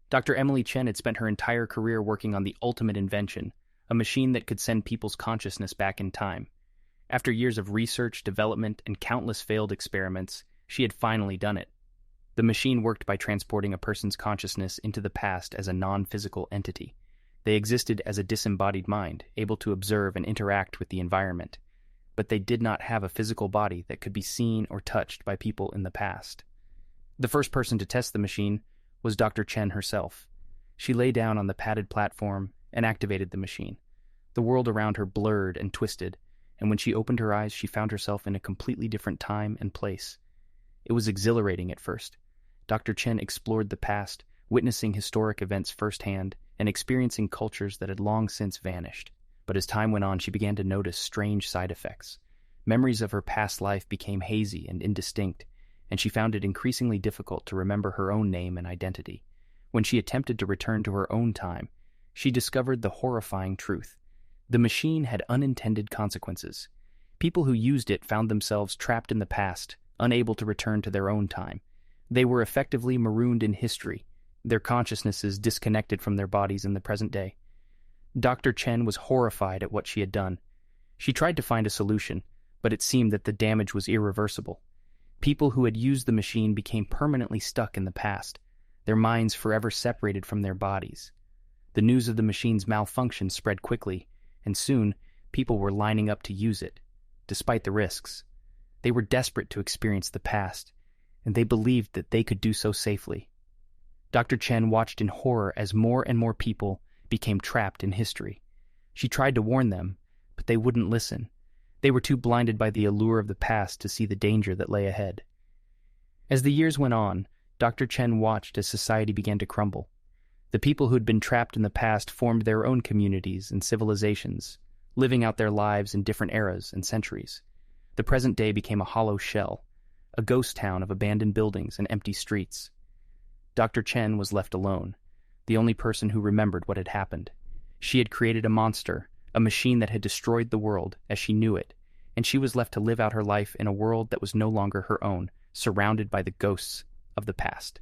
Dr. Emily Chen had spent her entire career working on the ultimate invention, a machine that could send people's consciousness back in time. After years of research, development, and countless failed experiments, she had finally done it. The machine worked by transporting a person's consciousness into the past as a non-physical entity. They existed as a disembodied mind, able to observe and interact with the environment. But they did not have a physical body that could be seen or touched by people in the past. The first person to test the machine was Dr. Chen herself. She lay down on the padded platform and activated the machine. The world around her blurred and twisted, and when she opened her eyes, she found herself in a completely different time and place. It was exhilarating at first. Dr. Chen explored the past, witnessing historic events firsthand and experiencing cultures that had long since vanished. But as time went on, she began to notice strange side effects. Memories of her past life became hazy and indistinct, and she found it increasingly difficult to remember her own name and identity. When she attempted to return to her own time, she discovered the horrifying truth. The machine had unintended consequences. People who used it found themselves trapped in the past, unable to return to their own time. They were effectively marooned in history, their consciousnesses disconnected from their bodies in the present day. Dr. Chen was horrified at what she had done. She tried to find a solution, but it seemed that the damage was irreversible. People who had used the machine became permanently stuck in the past, their minds forever separated from their bodies. The news of the machine's malfunction spread quickly, and soon people were lining up to use it, despite the risks. They were desperate to experience the past, and they believed that they could do so safely. Dr. Chen watched in horror as more and more people became trapped in history. She tried to warn them, but they wouldn't listen. They were too blinded by the allure of the past to see the danger that lay ahead. As the years went on, Dr. Chen watched as society began to crumble. The people who had been trapped in the past formed their own communities and civilizations, living out their lives in different eras and centuries. The present day became a hollow shell, a ghost town of abandoned buildings and empty streets. Dr. Chen was left alone, the only person who remembered what had happened. She had created a monster, a machine that had destroyed the world as she knew it, and she was left to live out her life in a world that was no longer her own, surrounded by the ghosts of the past.